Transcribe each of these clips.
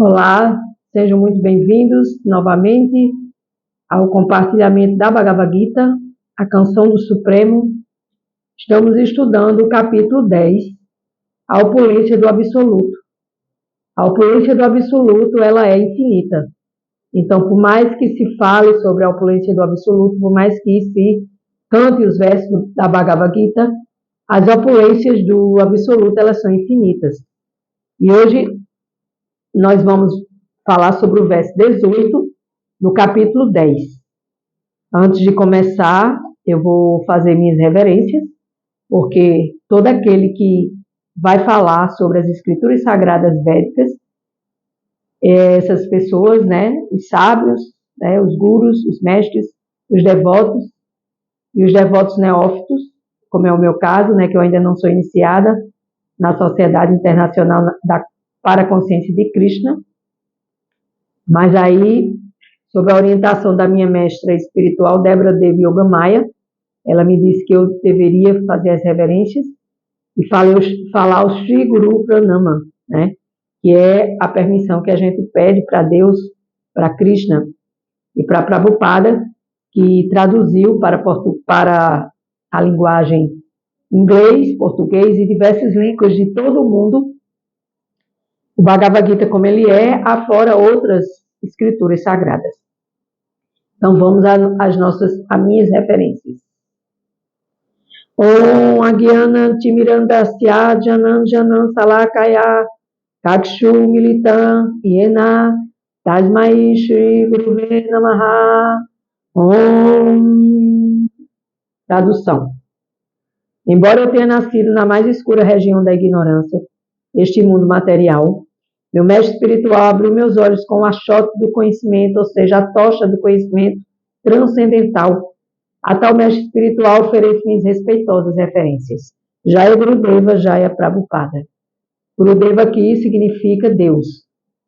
Olá, sejam muito bem-vindos novamente ao compartilhamento da Bhagavad Gita, a canção do Supremo. Estamos estudando o capítulo 10, a opulência do Absoluto. A opulência do Absoluto, ela é infinita. Então, por mais que se fale sobre a opulência do Absoluto, por mais que se cante os versos da Bhagavad Gita, as opulências do Absoluto, elas são infinitas. E hoje nós vamos falar sobre o verso 18 do capítulo 10. Antes de começar, eu vou fazer minhas reverências, porque todo aquele que vai falar sobre as escrituras sagradas védicas, essas pessoas, os sábios, os gurus, os mestres, os devotos e os devotos neófitos, como é o meu caso, que eu ainda não sou iniciada na Sociedade Internacional para a Consciência de Krishna, mas aí, sob a orientação da minha mestra espiritual, Débora Devi Yogamaya, ela me disse que eu deveria fazer as reverências e falar o Sri Guru Pranama, que é a permissão que a gente pede para Deus, para Krishna e para Prabhupada, que traduziu para a linguagem inglês, português e diversas línguas de todo o mundo o Bhagavad Gita como ele é, afora outras escrituras sagradas. Então vamos às minhas referências. Om Agyana Timirandasya Janam Janam Salakaya Kakshu Militam Yena Tasmai Shri Guruve Namaha. Om. Tradução. Embora eu tenha nascido na mais escura região da ignorância, este mundo material, meu mestre espiritual abriu meus olhos com o achote do conhecimento, ou seja, a tocha do conhecimento transcendental. A tal mestre espiritual ofereço minhas respeitosas referências. Jaya Gurudeva, Jaya Prabhupada. Gurudeva aqui significa Deus.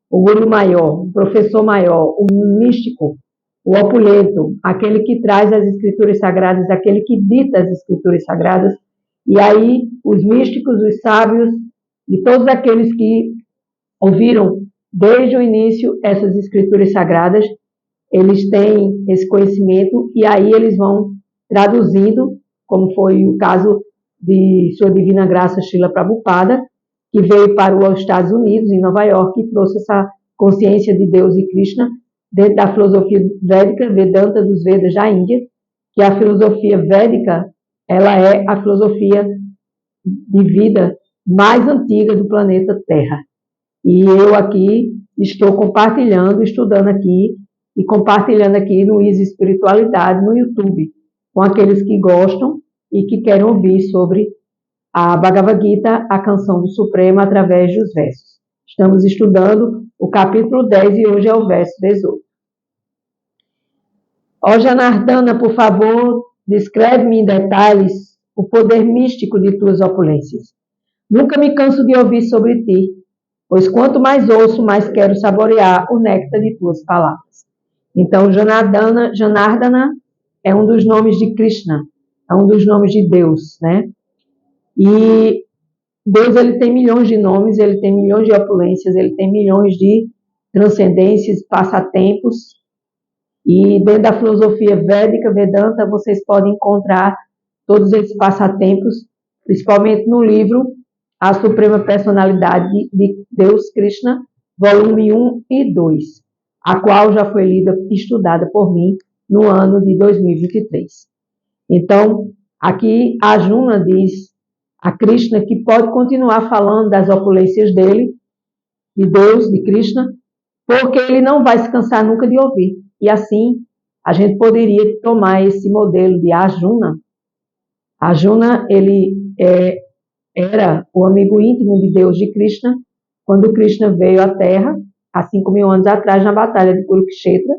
O Guru maior, o professor maior, o místico, o opulento, aquele que traz as escrituras sagradas, aquele que dita as escrituras sagradas. E aí, os místicos, os sábios, e todos aqueles que ouviram desde o início essas escrituras sagradas, eles têm esse conhecimento e aí eles vão traduzindo, como foi o caso de Sua Divina Graça Srila Prabhupada, que veio para os Estados Unidos, em Nova York, e trouxe essa consciência de Deus e Krishna dentro da filosofia védica, Vedanta dos Vedas da Índia, que a filosofia védica, ela é a filosofia de vida mais antiga do planeta Terra. E eu aqui estou compartilhando, estudando aqui e compartilhando aqui no Easy Espiritualidade, no YouTube, com aqueles que gostam e que querem ouvir sobre a Bhagavad Gita, a canção do Supremo, através dos versos. Estamos estudando o capítulo 10 e hoje é o verso 18. Ó Janardana, por favor, descreve-me em detalhes o poder místico de tuas opulências. Nunca me canso de ouvir sobre ti, pois quanto mais ouço, mais quero saborear o néctar de tuas palavras. Então, Janardana é um dos nomes de Krishna, é um dos nomes de Deus, E Deus, ele tem milhões de nomes, ele tem milhões de opulências, ele tem milhões de transcendências, passatempos. E dentro da filosofia védica, Vedanta, vocês podem encontrar todos esses passatempos, principalmente no livro A Suprema Personalidade de Deus Krishna, volume 1 e 2, a qual já foi lida e estudada por mim no ano de 2023. Então, aqui a Arjuna diz a Krishna que pode continuar falando das opulências dele, de Deus, de Krishna, porque ele não vai se cansar nunca de ouvir. E assim, a gente poderia tomar esse modelo de Arjuna. Arjuna, ele era o amigo íntimo de Deus, de Krishna, quando Krishna veio à Terra, há 5.000 anos atrás, na Batalha de Kurukshetra.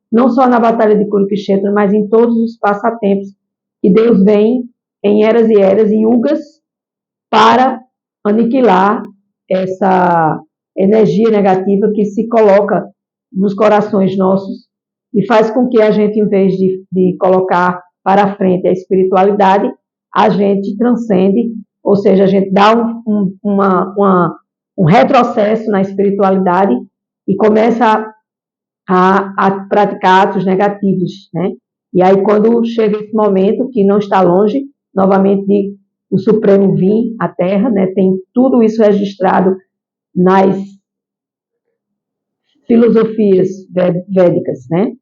Não só na Batalha de Kurukshetra, mas em todos os passatempos. E Deus vem em eras e eras, em yugas, para aniquilar essa energia negativa que se coloca nos corações nossos e faz com que a gente, em vez de colocar para frente a espiritualidade, a gente transcende, ou seja, a gente dá um retrocesso na espiritualidade e começa a praticar atos negativos, né? E aí, quando chega esse momento, que não está longe, novamente, de o Supremo vir à Terra, né? Tem tudo isso registrado nas filosofias védicas, né?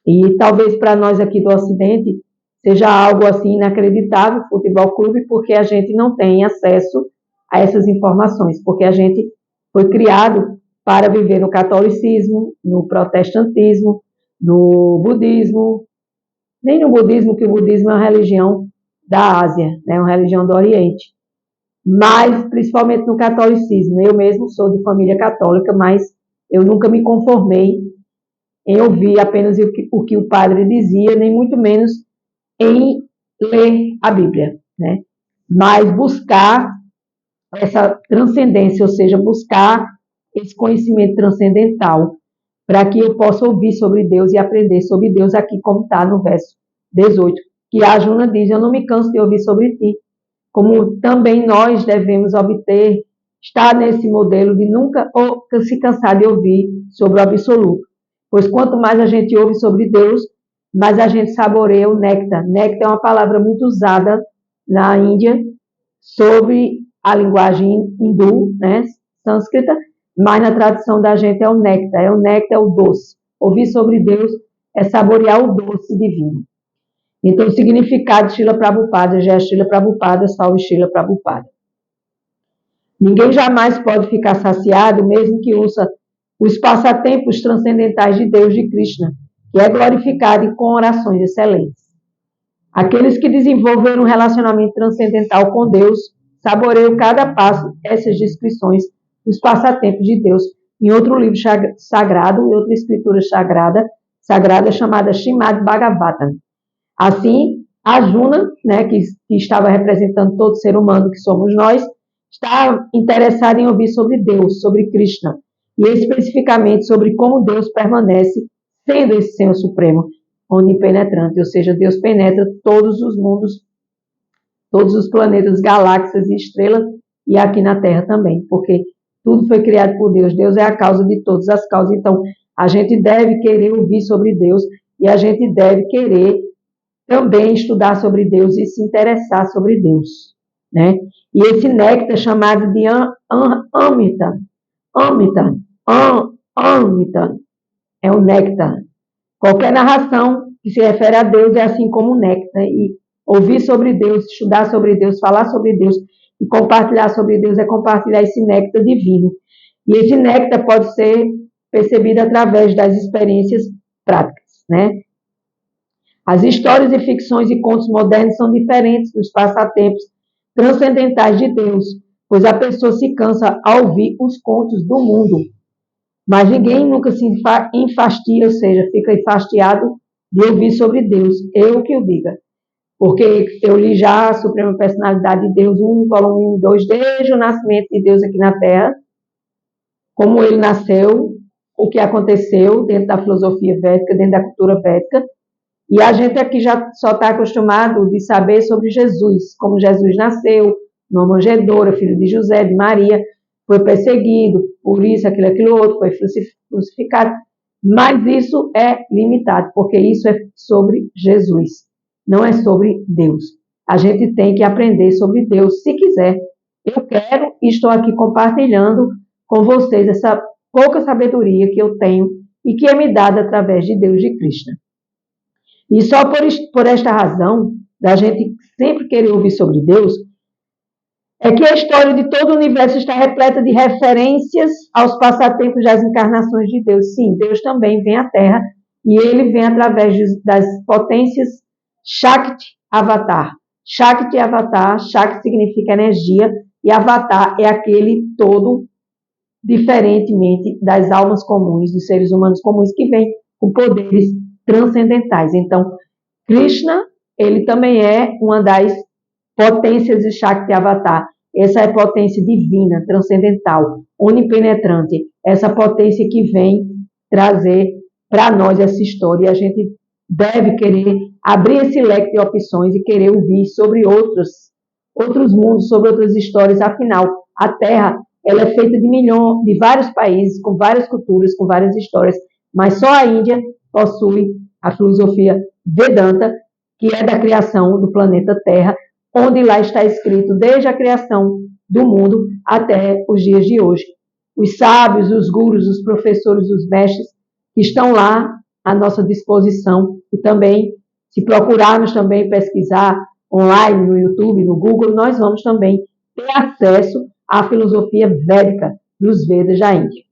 E talvez para nós aqui do Ocidente seja algo assim inacreditável, futebol clube, porque a gente não tem acesso a essas informações, porque a gente foi criado para viver no catolicismo, no protestantismo, no budismo, nem no budismo, que o budismo é uma religião da Ásia, né, uma religião do Oriente, mas principalmente no catolicismo. Eu mesmo sou de família católica, mas eu nunca me conformei em ouvir apenas o que o padre dizia, nem muito menos em ler a Bíblia, né? Mas buscar essa transcendência, ou seja, buscar esse conhecimento transcendental, para que eu possa ouvir sobre Deus e aprender sobre Deus, aqui como está no verso 18, que a Juna diz: eu não me canso de ouvir sobre ti, como também nós devemos obter, estar nesse modelo de nunca se cansar de ouvir sobre o absoluto, pois quanto mais a gente ouve sobre Deus, mais a gente saboreia o néctar. Néctar é uma palavra muito usada na Índia sobre a linguagem hindu, né, sânscrita, mas na tradução da gente é o néctar. É o néctar, é o doce. Ouvir sobre Deus é saborear o doce divino. Então, o significado de Srila Prabhupada já é Srila Prabhupada, salve Srila Prabhupada. Ninguém jamais pode ficar saciado, mesmo que ouça os passatempos transcendentais de Deus, de Krishna, que é glorificado com orações excelentes. Aqueles que desenvolveram um relacionamento transcendental com Deus saboreiam cada passo essas descrições dos passatempos de Deus em outro livro sagrado, em outra escritura sagrada chamada Srimad Bhagavatam. Assim, a Juna, né, que estava representando todo ser humano que somos nós, está interessada em ouvir sobre Deus, sobre Krishna, e especificamente sobre como Deus permanece sendo esse Senhor Supremo, onipenetrante, ou seja, Deus penetra todos os mundos, todos os planetas, galáxias e estrelas, e aqui na Terra também, porque tudo foi criado por Deus. Deus é a causa de todas as causas. Então, a gente deve querer ouvir sobre Deus e a gente deve querer também estudar sobre Deus e se interessar sobre Deus, né? E esse néctar chamado de Amrita, é o néctar. Qualquer narração que se refere a Deus é assim como o néctar. E ouvir sobre Deus, estudar sobre Deus, falar sobre Deus e compartilhar sobre Deus é compartilhar esse néctar divino. E esse néctar pode ser percebido através das experiências práticas, né? As histórias e ficções e contos modernos são diferentes dos passatempos transcendentais de Deus, pois a pessoa se cansa ao ouvir os contos do mundo. Mas ninguém nunca se enfastia, ou seja, fica enfastiado de ouvir sobre Deus. Eu que o diga. Porque eu li já a Suprema Personalidade de Deus 1, volume 1 e 2, desde o nascimento de Deus aqui na Terra, como ele nasceu, o que aconteceu dentro da filosofia védica, dentro da cultura védica. E a gente aqui já só está acostumado de saber sobre Jesus, como Jesus nasceu, numa manjedoura, filho de José, de Maria, foi perseguido, por isso, aquilo outro, foi crucificado. Mas isso é limitado, porque isso é sobre Jesus, não é sobre Deus. A gente tem que aprender sobre Deus, se quiser. Eu quero e estou aqui compartilhando com vocês essa pouca sabedoria que eu tenho e que é me dada através de Deus, de Krishna. E só por esta razão, da gente sempre querer ouvir sobre Deus, é que a história de todo o universo está repleta de referências aos passatempos das encarnações de Deus. Sim, Deus também vem à Terra, e ele vem através das potências Shakti Avatar. Shakti Avatar, Shakti significa energia, e Avatar é aquele todo, diferentemente das almas comuns, dos seres humanos comuns, que vem com poderes transcendentais. Então, Krishna, ele também é uma das potências de Shakti Avatar. Essa é a potência divina, transcendental, onipenetrante. Essa potência que vem trazer para nós essa história. E a gente deve querer abrir esse leque de opções e querer ouvir sobre outros mundos, sobre outras histórias. Afinal, a Terra ela é feita de vários países, com várias culturas, com várias histórias, mas só a Índia possui a filosofia Vedanta, que é da criação do planeta Terra, onde lá está escrito desde a criação do mundo até os dias de hoje. Os sábios, os gurus, os professores, os mestres que estão lá à nossa disposição e também, se procurarmos também pesquisar online, no YouTube, no Google, nós vamos também ter acesso à filosofia védica dos Vedas da Índia.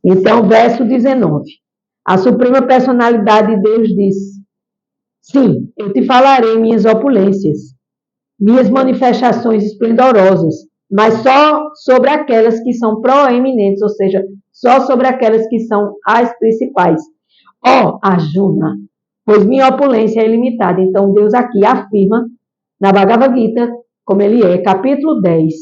Então, verso 19. A suprema personalidade de Deus disse: sim, eu te falarei minhas opulências, minhas manifestações esplendorosas, mas só sobre aquelas que são proeminentes, ou seja, só sobre aquelas que são as principais. Ó, Arjuna, pois minha opulência é ilimitada. Então, Deus aqui afirma, na Bhagavad Gita, como ele é, capítulo 10,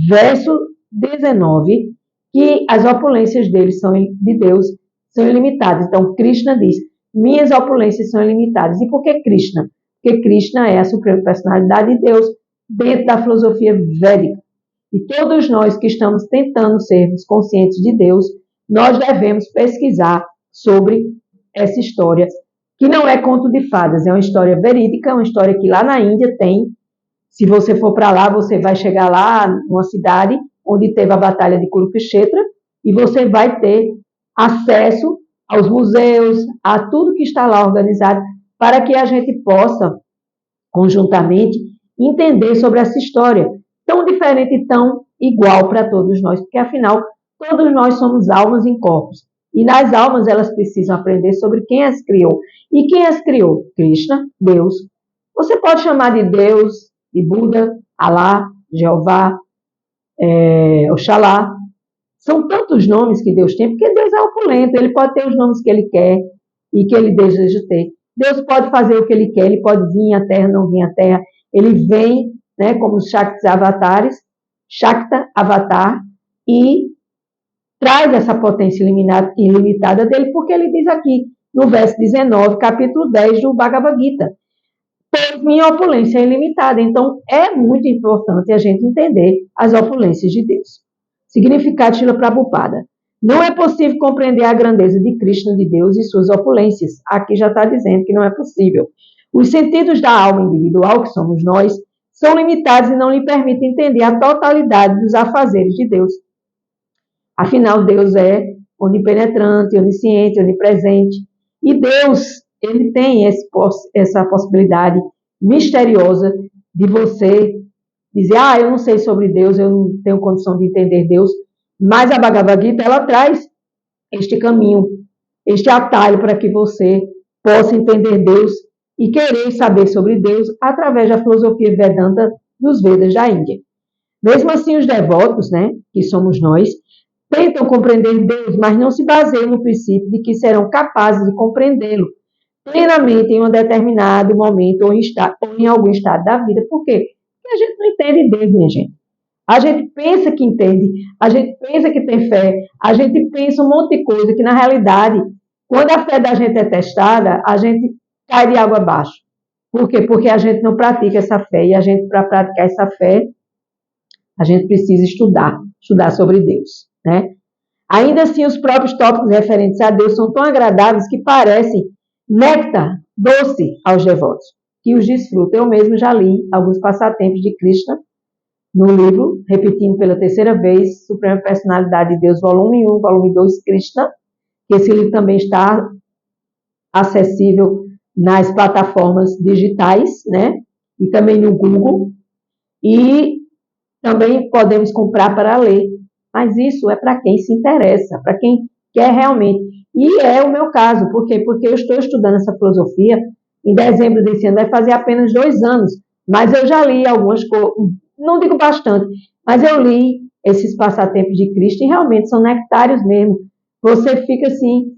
verso 19, que as opulências de Deus são ilimitadas. Então, Krishna diz, minhas opulências são ilimitadas. E por que Krishna? Porque Krishna é a suprema personalidade de Deus dentro da filosofia védica. E todos nós que estamos tentando sermos conscientes de Deus, nós devemos pesquisar sobre essa história, que não é conto de fadas, é uma história verídica, uma história que lá na Índia tem. Se você for para lá, você vai chegar lá numa cidade onde teve a batalha de Kurukshetra e você vai ter acesso aos museus, a tudo que está lá organizado, para que a gente possa, conjuntamente, entender sobre essa história, tão diferente e tão igual para todos nós, porque afinal, todos nós somos almas em corpos. E nas almas elas precisam aprender sobre quem as criou. E quem as criou? Krishna, Deus. Você pode chamar de Deus, de Buda, Alá, Jeová, Oxalá. São tantos nomes que Deus tem, porque Deus é opulento, ele pode ter os nomes que ele quer e que ele deseja ter. Deus pode fazer o que ele quer, ele pode vir à Terra, não vir à Terra. Ele vem, né, como os Shakta avatares, Shakta avatar, e traz essa potência ilimitada dele, porque ele diz aqui, no verso 19, capítulo 10 do Bhagavad Gita, pois minha opulência é ilimitada. Então, é muito importante a gente entender as opulências de Deus. Significado de Srila Prabhupada. Não é possível compreender a grandeza de Krishna, de Deus e suas opulências. Aqui já está dizendo que não é possível. Os sentidos da alma individual, que somos nós, são limitados e não lhe permitem entender a totalidade dos afazeres de Deus. Afinal, Deus é onipenetrante, onisciente, onipresente. E Deus, ele tem essa possibilidade misteriosa de você dizer, eu não sei sobre Deus, eu não tenho condição de entender Deus, mas a Bhagavad Gita, ela traz este caminho, este atalho para que você possa entender Deus e querer saber sobre Deus através da filosofia Vedanta dos Vedas da Índia. Mesmo assim, os devotos, né, que somos nós, tentam compreender Deus, mas não se baseiam no princípio de que serão capazes de compreendê-lo plenamente em um determinado momento ou em algum estado da vida. Por quê? Porque a gente não entende Deus, minha gente. A gente pensa que entende, a gente pensa que tem fé, a gente pensa um monte de coisa que, na realidade, quando a fé da gente é testada, a gente cai de água abaixo. Por quê? Porque a gente não pratica essa fé, e a gente, para praticar essa fé, a gente precisa estudar sobre Deus, né? Ainda assim, os próprios tópicos referentes a Deus são tão agradáveis que parecem néctar doce aos devotos, que os desfrutam. Eu mesmo já li alguns passatempos de Krishna no livro, repetindo pela terceira vez, Suprema Personalidade de Deus, volume 1, volume 2, Krishna, que esse livro também está acessível nas plataformas digitais, né? E também no Google. E também podemos comprar para ler. Mas isso é para quem se interessa, para quem quer realmente. E é o meu caso. Por quê? Porque eu estou estudando essa filosofia. Em dezembro desse ano vai fazer apenas 2 anos. Mas eu já li algumas coisas, não digo bastante, mas eu li esses passatempos de Cristo e realmente são nectários mesmo. Você fica assim,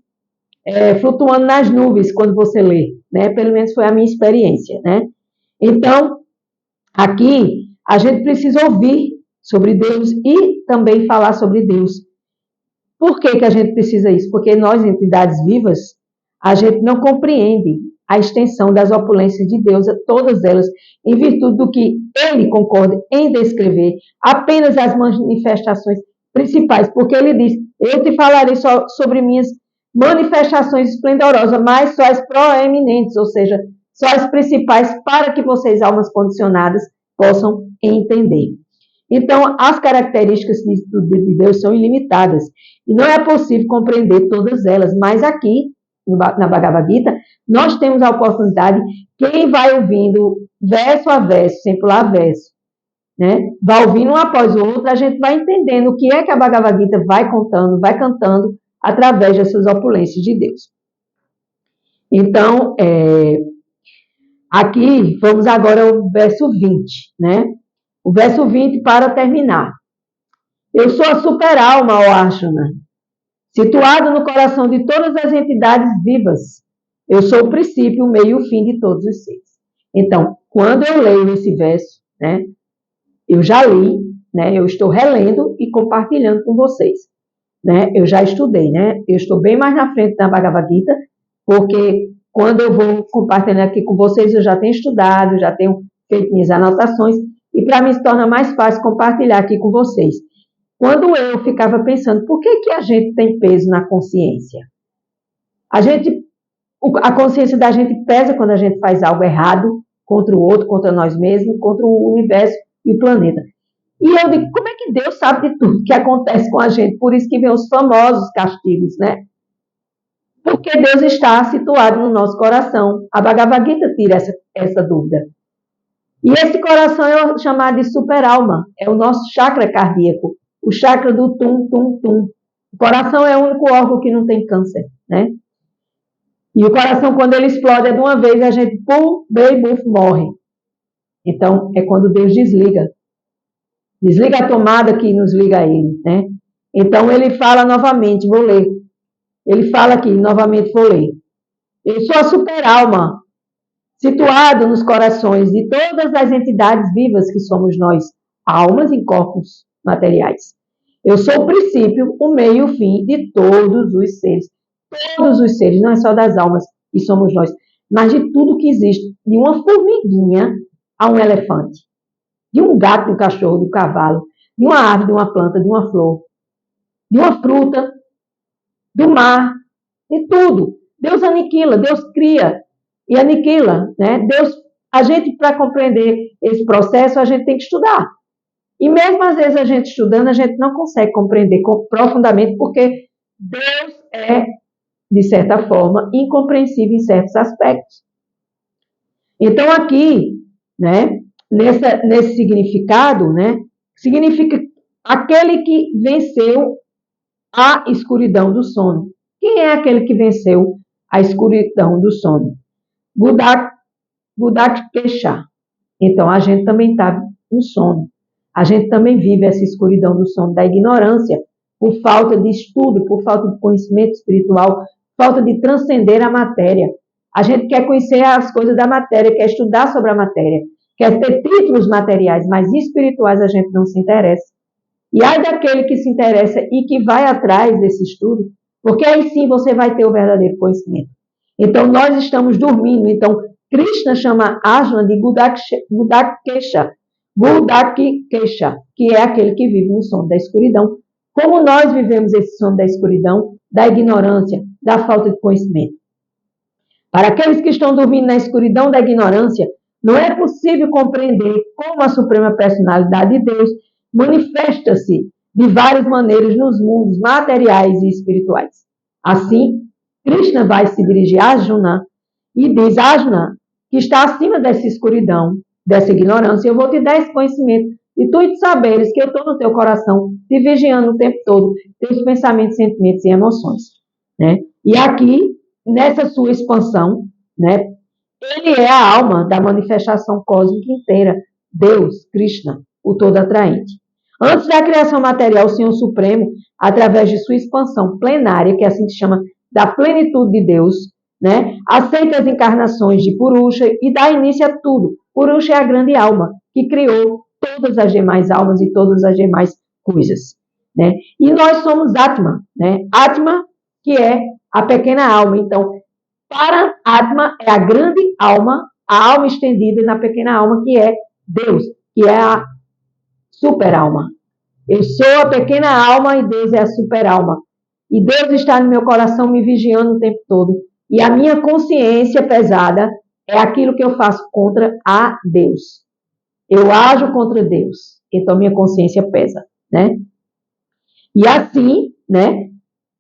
flutuando nas nuvens quando você lê, né? Pelo menos foi a minha experiência, né? Então, aqui a gente precisa ouvir sobre Deus e também falar sobre Deus. Por que a gente precisa isso? Porque nós, entidades vivas, a gente não compreende a extensão das opulências de Deus a todas elas, em virtude do que ele concorda em descrever apenas as manifestações principais, porque ele diz, eu te falarei só sobre minhas manifestações esplendorosas, mas só as proeminentes, ou seja, só as principais, para que vocês, almas condicionadas, possam entender. Então, as características de Deus são ilimitadas, e não é possível compreender todas elas, mas aqui, na Bhagavad Gita, nós temos a oportunidade, quem vai ouvindo verso a verso, sem pular verso, né? Vai ouvindo um após o outro, a gente vai entendendo o que é que a Bhagavad Gita vai contando, vai cantando, através dessas opulências de Deus. Então, aqui, vamos agora ao verso 20, né? O verso 20 para terminar. Eu sou a super-alma, ó Arjuna, situado no coração de todas as entidades vivas. Eu sou o princípio, o meio e o fim de todos os seres. Então, quando eu leio esse verso, né, eu já li, né, eu estou relendo e compartilhando com vocês. Né, eu já estudei, né? Eu estou bem mais na frente da Bhagavad Gita, porque quando eu vou compartilhando aqui com vocês, eu já tenho estudado, já tenho feito minhas anotações, e para mim se torna mais fácil compartilhar aqui com vocês. Quando eu ficava pensando, por que a gente tem peso na consciência? A consciência da gente pesa quando a gente faz algo errado contra o outro, contra nós mesmos, contra o universo e o planeta. E eu digo, como é que Deus sabe de tudo que acontece com a gente? Por isso que vem os famosos castigos, né? Porque Deus está situado no nosso coração. A Bhagavad Gita tira essa dúvida. E esse coração é chamado de super-alma. É o nosso chakra cardíaco. O chakra do tum-tum-tum. O coração é o único órgão que não tem câncer, né? E o coração, quando ele explode de uma vez, a gente, pum, bem, buf, morre. Então, é quando Deus desliga. Desliga a tomada que nos liga a ele, né? Então, ele fala novamente, vou ler. Ele fala aqui, novamente vou ler. Eu sou a super-alma, situado nos corações de todas as entidades vivas que somos nós, almas em corpos materiais. Eu sou o princípio, o meio e o fim de todos os seres. Todos os seres, não é só das almas que somos nós, mas de tudo que existe, de uma formiguinha a um elefante. De um gato, de um cachorro, de um cavalo, de uma árvore, de uma planta, de uma flor, de uma fruta, do mar, de tudo. Deus aniquila, Deus cria e aniquila, né? Deus, a gente, para compreender esse processo, a gente tem que estudar. E mesmo às vezes a gente estudando, a gente não consegue compreender profundamente, porque Deus é, de certa forma, incompreensível em certos aspectos. Então aqui, né, nesse significado, né, significa aquele que venceu a escuridão do sono. Quem é aquele que venceu a escuridão do sono? Budakesha. Então, a gente também está no sono. A gente também vive essa escuridão do sono, da ignorância, por falta de estudo, por falta de conhecimento espiritual, falta de transcender a matéria. A gente quer conhecer as coisas da matéria, quer estudar sobre a matéria, quer ter títulos materiais, mas espirituais a gente não se interessa. E ai daquele que se interessa e que vai atrás desse estudo, porque aí sim você vai ter o verdadeiro conhecimento. Então, nós estamos dormindo. Então, Krishna chama Arjuna de Budakesha, que é aquele que vive no sono da escuridão. Como nós vivemos esse sono da escuridão, da ignorância, da falta de conhecimento. Para aqueles que estão dormindo na escuridão da ignorância, não é possível compreender como a Suprema Personalidade de Deus manifesta-se de várias maneiras nos mundos materiais e espirituais. Assim, Krishna vai se dirigir a Arjuna e diz, Arjuna, que está acima dessa escuridão, dessa ignorância, eu vou te dar esse conhecimento e tu te saberes que eu estou no teu coração, te vigiando o tempo todo, teus pensamentos, sentimentos e emoções. Né? E aqui, nessa sua expansão, né, ele é a alma da manifestação cósmica inteira, Deus, Krishna, o todo atraente. Antes da criação material, o Senhor Supremo, através de sua expansão plenária, que é assim que se chama, da plenitude de Deus, né, aceita as encarnações de Purusha e dá início a tudo. Purusha é a grande alma que criou todas as demais almas e todas as demais coisas. Né? E nós somos Atma, né? Atma, que é a pequena alma. Então, Para-Atma é a grande alma, a alma estendida na pequena alma, que é Deus, que é a super-alma. Eu sou a pequena alma e Deus é a super-alma. E Deus está no meu coração me vigiando o tempo todo. E a minha consciência pesada é aquilo que eu faço contra a Deus. Eu ajo contra Deus. Então minha consciência pesa, né? E assim, né?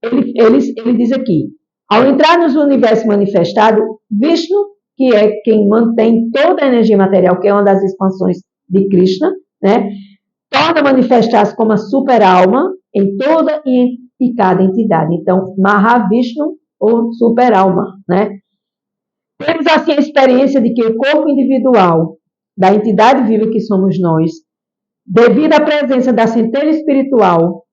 Ele diz aqui, ao entrar no universo manifestado, Vishnu, que é quem mantém toda a energia material, que é uma das expansões de Krishna, né? Torna manifestar-se como a super-alma em toda e cada entidade. Então, Mahavishnu ou super-alma, né? Temos assim a experiência de que o corpo individual da entidade viva que somos nós, devido à presença da centelha espiritual,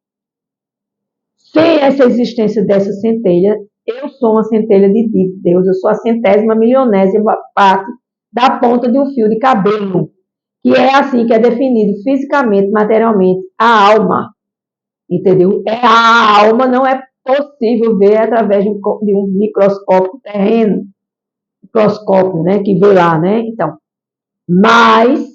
sem essa existência dessa centelha, eu sou uma centelha de Deus, eu sou a 100ª milionésima parte da ponta de um fio de cabelo, que é assim que é definido fisicamente, materialmente, a alma, entendeu? É a alma, não é possível ver através de um microscópio terreno, microscópio, né, que vê lá, né? Então, mas,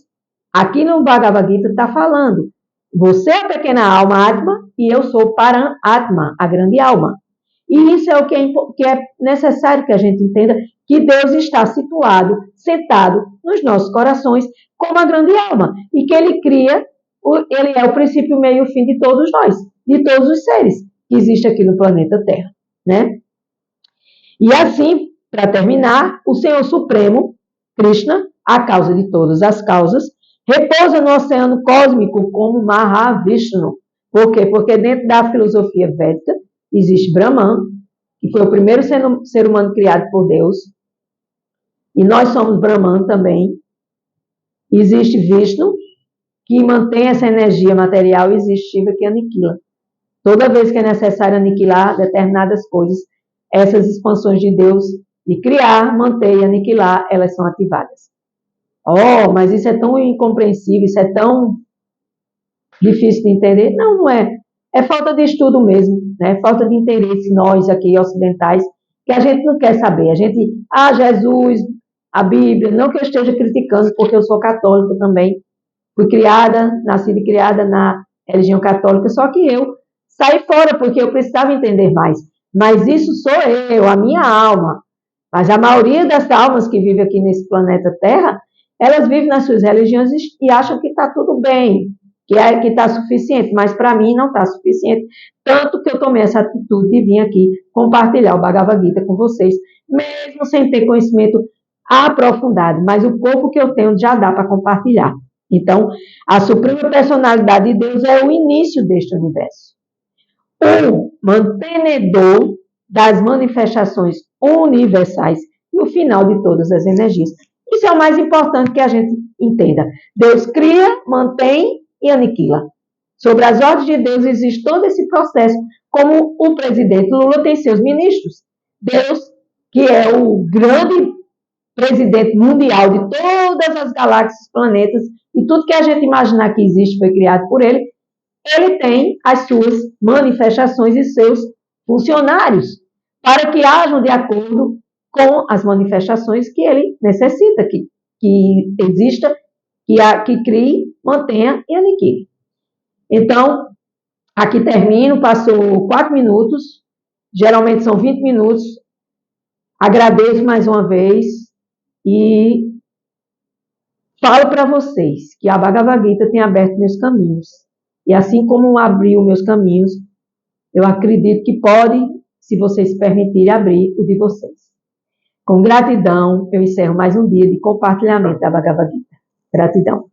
aqui no Bhagavad Gita está falando, você é a pequena alma Atma e eu sou o Param-Atma, a grande alma. E isso é o que é necessário que a gente entenda, que Deus está situado, sentado nos nossos corações como a grande alma. E que Ele cria, Ele é o princípio, o meio e o fim de todos nós, de todos os seres que existem aqui no planeta Terra, né? E assim, para terminar, o Senhor Supremo, Krishna, a causa de todas as causas, repousa no oceano cósmico como Mahavishnu. Por quê? Porque dentro da filosofia védica existe Brahman, que foi o primeiro ser humano criado por Deus, e nós somos Brahman também. Existe Vishnu, que mantém essa energia material, e existe Shiva, que aniquila. Toda vez que é necessário aniquilar determinadas coisas, essas expansões de Deus, de criar, manter e aniquilar, elas são ativadas. Oh, mas isso é tão incompreensível, isso é tão difícil de entender. Não, não é. É falta de estudo mesmo, né? Falta de interesse, nós aqui ocidentais, que a gente não quer saber. A gente, Jesus, a Bíblia, não que eu esteja criticando, porque eu sou católica também. Fui nascida e criada na religião católica, só que eu saí fora, porque eu precisava entender mais. Mas isso sou eu, a minha alma. Mas a maioria das almas que vivem aqui nesse planeta Terra, elas vivem nas suas religiões e acham que está tudo bem, que está suficiente, mas para mim não está suficiente. Tanto que eu tomei essa atitude de vir aqui compartilhar o Bhagavad Gita com vocês, mesmo sem ter conhecimento aprofundado, mas o pouco que eu tenho já dá para compartilhar. Então, a suprema personalidade de Deus é o início deste universo. O mantenedor das manifestações universais e o final de todas as energias. Isso é o mais importante que a gente entenda. Deus cria, mantém e aniquila. Sobre as ordens de Deus existe todo esse processo, como o presidente Lula tem seus ministros. Deus, que é o grande presidente mundial de todas as galáxias, planetas, e tudo que a gente imaginar que existe foi criado por ele, ele tem as suas manifestações e seus funcionários, para que hajam de acordo com as manifestações que ele necessita, que exista, que crie, mantenha e aniquile. Então, aqui termino, passou 4 minutos, geralmente são 20 minutos, agradeço mais uma vez e falo para vocês que a Bhagavad Gita tem aberto meus caminhos. E assim como abriu meus caminhos, eu acredito que pode, se vocês permitirem, abrir o de vocês. Com gratidão, eu encerro mais um dia de compartilhamento da Bhagavad Gita. Gratidão.